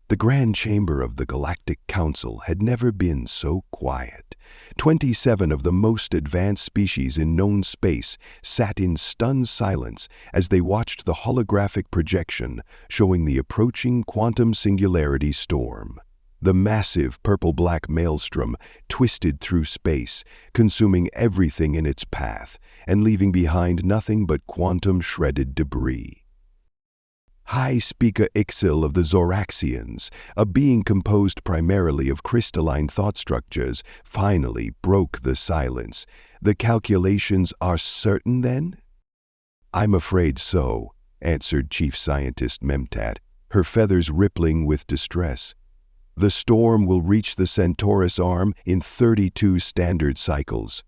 The grand chamber of the Galactic Council had never been so quiet. 27 of the most advanced species in known space sat in stunned silence as they watched the holographic projection showing the approaching quantum singularity storm. The massive purple-black maelstrom twisted through space, consuming everything in its path and leaving behind nothing but quantum-shredded debris. High Speaker Ixil of the Zoraxians, a being composed primarily of crystalline thought structures, finally broke the silence. "The calculations are certain, then?" "I'm afraid so," answered Chief Scientist Memtat, her feathers rippling with distress. "The storm will reach the Centaurus arm in 32 standard cycles.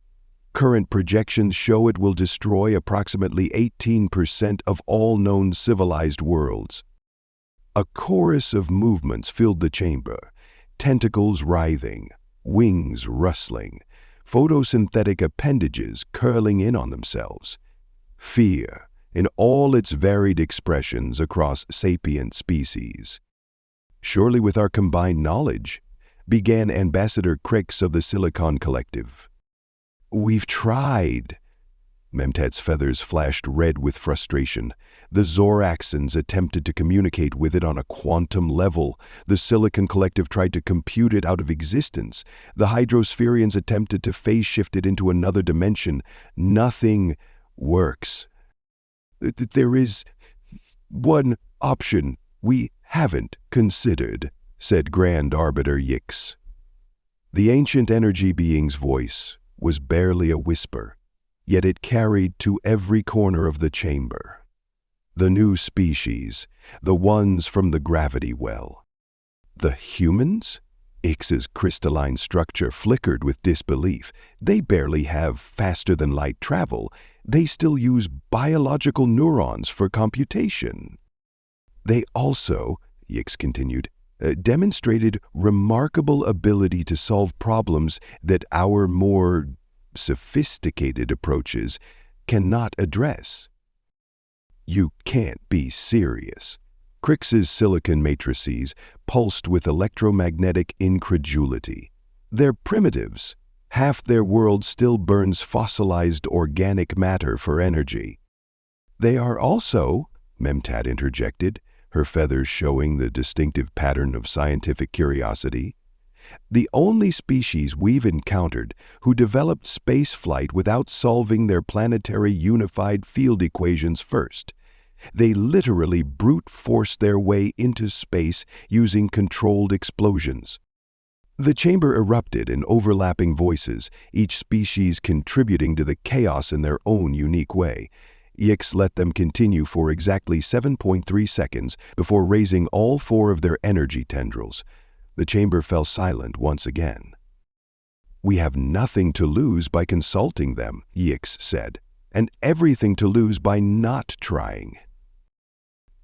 Current projections show it will destroy approximately 18% of all known civilized worlds." A chorus of movements filled the chamber, tentacles writhing, wings rustling, photosynthetic appendages curling in on themselves. Fear, in all its varied expressions across sapient species. "Surely with our combined knowledge," began Ambassador Crix of the Silicon Collective. "We've tried." Memtat's feathers flashed red with frustration. The Zoraxans attempted to communicate with it on a quantum level. The Silicon Collective tried to compute it out of existence. The Hydrospherians attempted to phase-shift it into another dimension. Nothing works. "There is one option we haven't considered," said Grand Arbiter Yix. The ancient energy being's voice was barely a whisper, yet it carried to every corner of the chamber. The new species, the ones from the gravity well. "The humans?" Ix's crystalline structure flickered with disbelief. "They barely have faster-than-light travel. They still use biological neurons for computation." "They also," Yix continued, "demonstrated remarkable ability to solve problems that our more sophisticated approaches cannot address." "You can't be serious." Crix's silicon matrices pulsed with electromagnetic incredulity. "They're primitives. Half their world still burns fossilized organic matter for energy." "They are also," Memtat interjected, her feathers showing the distinctive pattern of scientific curiosity, "the only species we've encountered who developed spaceflight without solving their planetary unified field equations first. They literally brute forced their way into space using controlled explosions." The chamber erupted in overlapping voices, each species contributing to the chaos in their own unique way. Yix let them continue for exactly 7.3 seconds before raising all 4 of their energy tendrils. The chamber fell silent once again. "We have nothing to lose by consulting them," Yix said, "and everything to lose by not trying."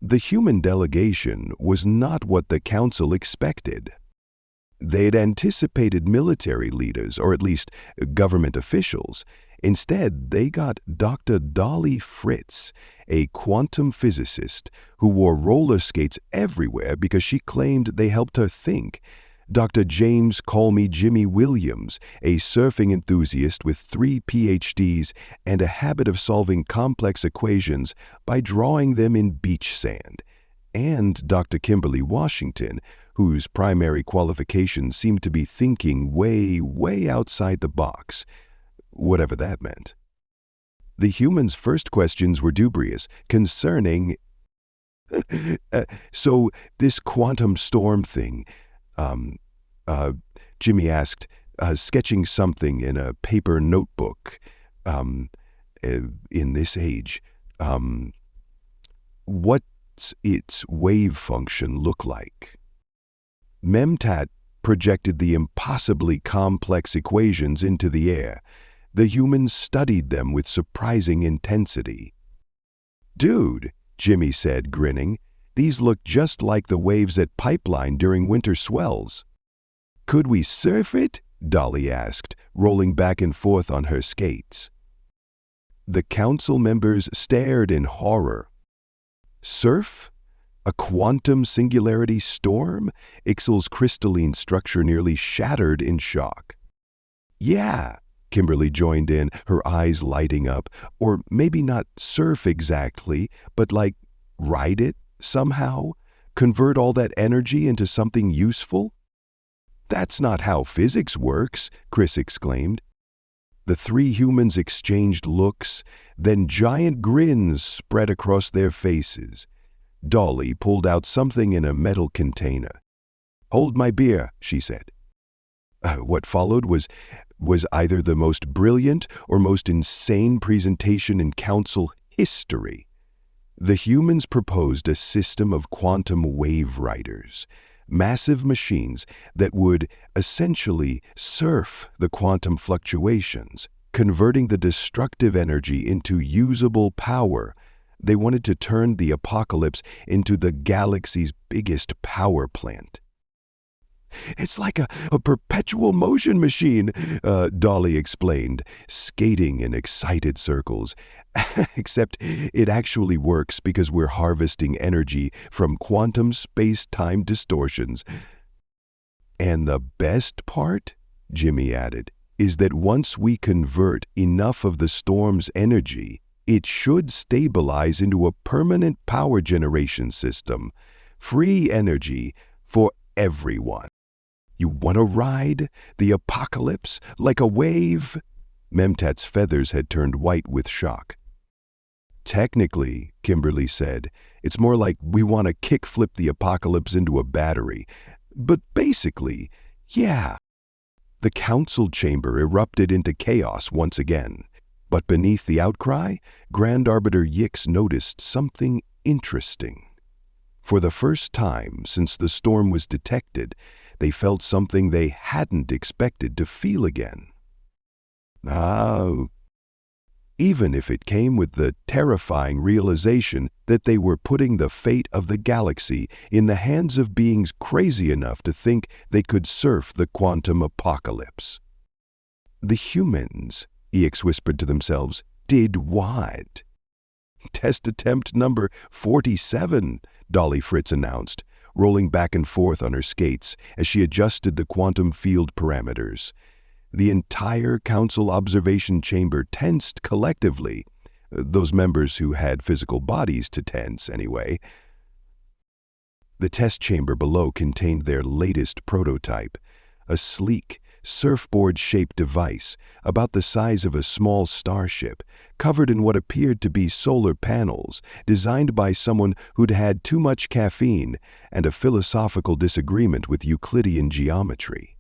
The human delegation was not what the council expected. They'd anticipated military leaders, or at least government officials. Instead, they got Dr. Dolly Fritz, a quantum physicist who wore roller skates everywhere because she claimed they helped her think. Dr. James Call Me Jimmy Williams, a surfing enthusiast with 3 PhDs and a habit of solving complex equations by drawing them in beach sand. And Dr. Kimberly Washington, whose primary qualifications seemed to be thinking way, way outside the box, whatever that meant. The humans' first questions were dubious, concerning, "So this quantum storm thing," Jimmy asked, sketching something in a paper notebook, "in this age, what's its wave function look like?" Memtat projected the impossibly complex equations into the air. The humans studied them with surprising intensity. "Dude," Jimmy said, grinning, "these look just like the waves at Pipeline during winter swells." "Could we surf it?" Dolly asked, rolling back and forth on her skates. The council members stared in horror. "Surf?" A quantum singularity storm? Ixel's crystalline structure nearly shattered in shock. Yeah, Kimberly joined in, her eyes lighting up. Or maybe not surf exactly, but like ride it somehow? Convert all that energy into something useful? That's not how physics works, Chris exclaimed. The three humans exchanged looks, then giant grins spread across their faces. Dolly pulled out something in a metal container. "Hold my beer," she said. What followed was either the most brilliant or most insane presentation in council history. The humans proposed a system of quantum wave riders, massive machines that would essentially surf the quantum fluctuations, converting the destructive energy into usable power. They wanted to turn the apocalypse into the galaxy's biggest power plant. "It's like a perpetual motion machine," Dolly explained, skating in excited circles. "Except it actually works because we're harvesting energy from quantum space-time distortions." "And the best part," Jimmy added, "is that once we convert enough of the storm's energy, it should stabilize into a permanent power generation system. Free energy for everyone. You want to ride the apocalypse like a wave?" Memtat's feathers had turned white with shock. "Technically," Kimberly said, "it's more like we want to kickflip the apocalypse into a battery. But basically, yeah." The council chamber erupted into chaos once again. But beneath the outcry, Grand Arbiter Yix noticed something interesting. For the first time since the storm was detected, they felt something they hadn't expected to feel again. Even if it came with the terrifying realization that they were putting the fate of the galaxy in the hands of beings crazy enough to think they could surf the quantum apocalypse. "The humans," EX whispered to themselves, "did what?" "Test attempt number 47, Dolly Fritz announced, rolling back and forth on her skates as she adjusted the quantum field parameters. The entire council observation chamber tensed collectively, those members who had physical bodies to tense anyway. The test chamber below contained their latest prototype, a sleek, surfboard-shaped device about the size of a small starship, covered in what appeared to be solar panels, designed by someone who'd had too much caffeine and a philosophical disagreement with Euclidean geometry.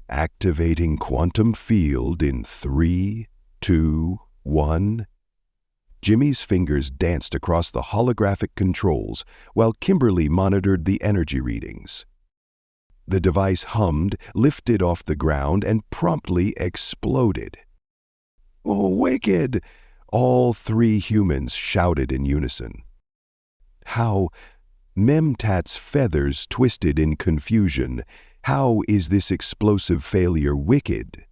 "Activating quantum field in 3, 2, 1. Jimmy's fingers danced across the holographic controls while Kimberly monitored the energy readings. The device hummed, lifted off the ground, and promptly exploded. "Oh, wicked!" all three humans shouted in unison. How Memtat's feathers twisted in confusion. How is this explosive failure wicked?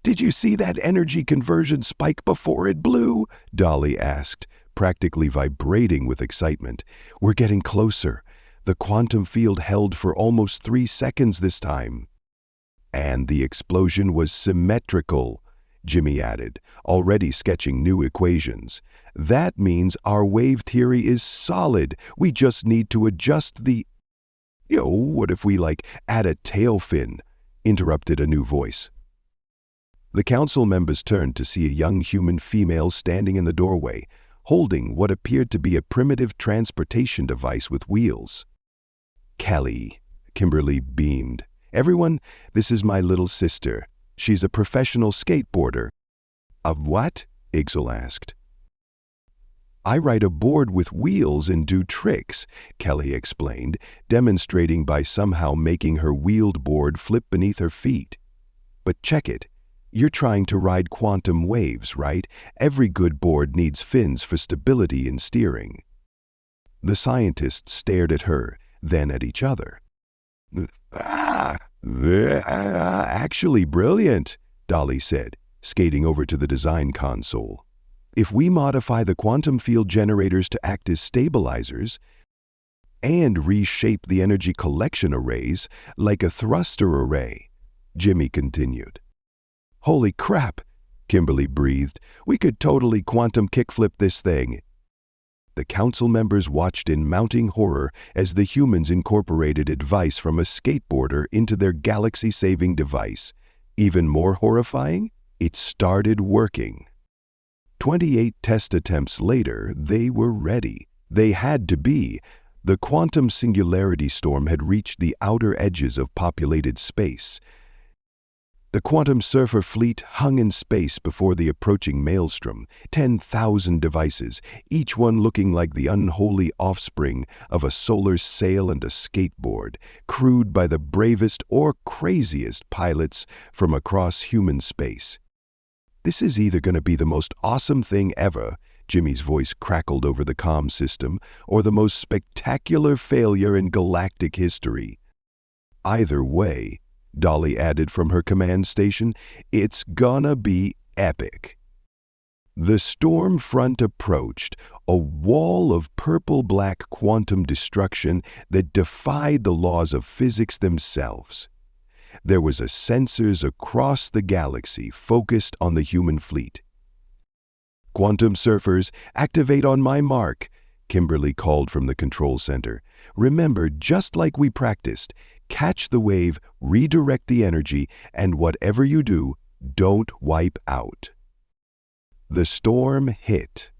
"Did you see that energy conversion spike before it blew?" Dolly asked, practically vibrating with excitement. "We're getting closer. The quantum field held for almost 3 seconds this time." "And the explosion was symmetrical," Jimmy added, already sketching new equations. "That means our wave theory is solid. We just need to adjust the—" What if we, add a tail fin?" interrupted a new voice. The council members turned to see a young human female standing in the doorway, holding what appeared to be a primitive transportation device with wheels. "Kelly," Kimberly beamed. "Everyone, this is my little sister. She's a professional skateboarder." "Of what?" Ixel asked. "I ride a board with wheels and do tricks," Kelly explained, demonstrating by somehow making her wheeled board flip beneath her feet. "But check it. You're trying to ride quantum waves, right? Every good board needs fins for stability and steering." The scientists stared at her, then at each other. Actually brilliant," Dolly said, skating over to the design console. "If we modify the quantum field generators to act as stabilizers, and reshape the energy collection arrays like a thruster array, Jimmy continued. Holy crap, Kimberly breathed. We could totally quantum kickflip this thing. The council members watched in mounting horror as the humans incorporated advice from a skateboarder into their galaxy-saving device. Even more horrifying, it started working. 28 test attempts later, they were ready. They had to be. The quantum singularity storm had reached the outer edges of populated space. The quantum surfer fleet hung in space before the approaching maelstrom, 10,000 devices, each one looking like the unholy offspring of a solar sail and a skateboard, crewed by the bravest or craziest pilots from across human space. This is either going to be the most awesome thing ever, Jimmy's voice crackled over the comm system, or the most spectacular failure in galactic history. Either way, Dolly added from her command station, it's gonna be epic. The storm front approached, a wall of purple-black quantum destruction that defied the laws of physics themselves. There was a sensors across the galaxy focused on the human fleet. Quantum surfers, activate on my mark, Kimberly called from the control center. Remember, just like we practiced, catch the wave, redirect the energy, and whatever you do, don't wipe out. The storm hit.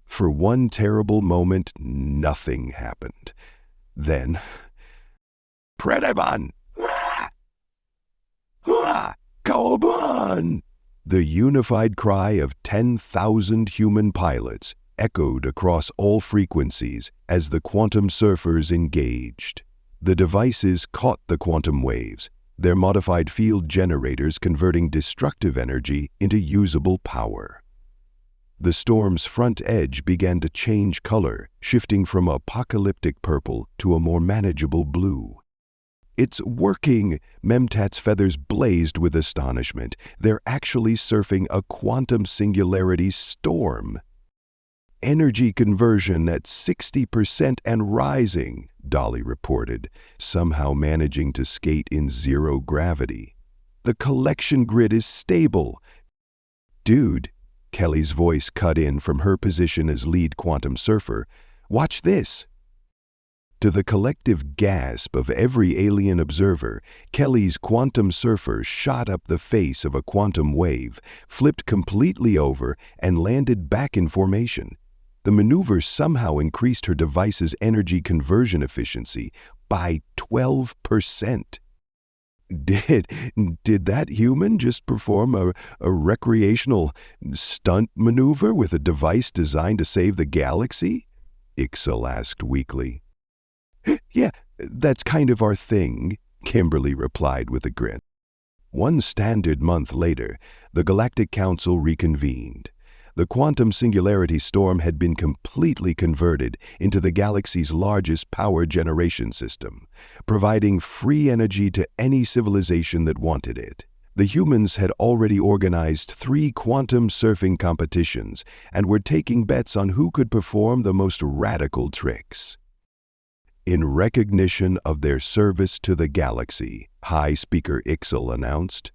For one terrible moment, nothing happened. Then, Predaban! Kaoban! The unified cry of 10,000 human pilots echoed across all frequencies as the quantum surfers engaged. The devices caught the quantum waves, their modified field generators converting destructive energy into usable power. The storm's front edge began to change color, shifting from apocalyptic purple to a more manageable blue. It's working! Memtat's feathers blazed with astonishment. They're actually surfing a quantum singularity storm. Energy conversion at 60% and rising, Dolly reported, somehow managing to skate in zero gravity. The collection grid is stable. Dude, Kelly's voice cut in from her position as lead quantum surfer. Watch this. To the collective gasp of every alien observer, Kelly's quantum surfer shot up the face of a quantum wave, flipped completely over, and landed back in formation. The maneuver somehow increased her device's energy conversion efficiency by 12%. Did that human just perform a recreational stunt maneuver with a device designed to save the galaxy? Ixel asked weakly. Yeah, that's kind of our thing, Kimberly replied with a grin. One standard month later, the Galactic Council reconvened. The quantum singularity storm had been completely converted into the galaxy's largest power generation system, providing free energy to any civilization that wanted it. The humans had already organized 3 quantum surfing competitions and were taking bets on who could perform the most radical tricks. In recognition of their service to the galaxy, High Speaker Ixel announced,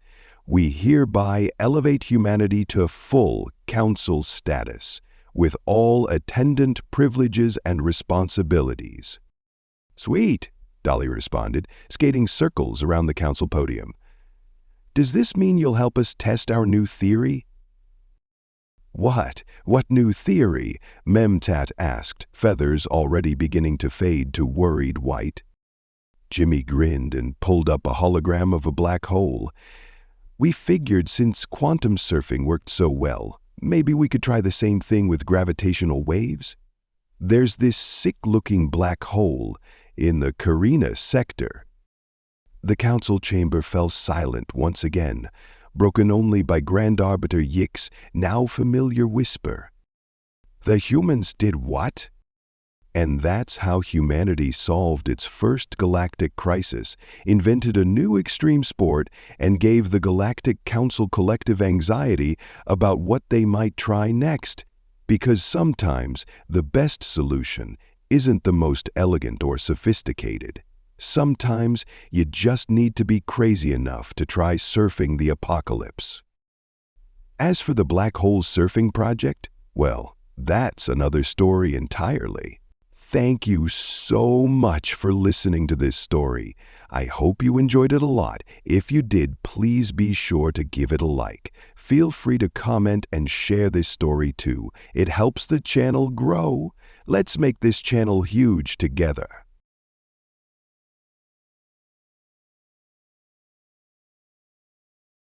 we hereby elevate humanity to full council status, with all attendant privileges and responsibilities. Sweet, Dolly responded, skating circles around the council podium. Does this mean you'll help us test our new theory? What? What new theory? Memtat asked, feathers already beginning to fade to worried white. Jimmy grinned and pulled up a hologram of a black hole. We figured since quantum surfing worked so well, maybe we could try the same thing with gravitational waves. There's this sick-looking black hole in the Carina sector. The council chamber fell silent once again, broken only by Grand Arbiter Yik's now familiar whisper. The humans did what? And that's how humanity solved its first galactic crisis, invented a new extreme sport, and gave the Galactic Council collective anxiety about what they might try next. Because sometimes the best solution isn't the most elegant or sophisticated. Sometimes you just need to be crazy enough to try surfing the apocalypse. As for the black hole surfing project, well, that's another story entirely. Thank you so much for listening to this story. I hope you enjoyed it a lot. If you did, please be sure to give it a like. Feel free to comment and share this story too. It helps the channel grow. Let's make this channel huge together.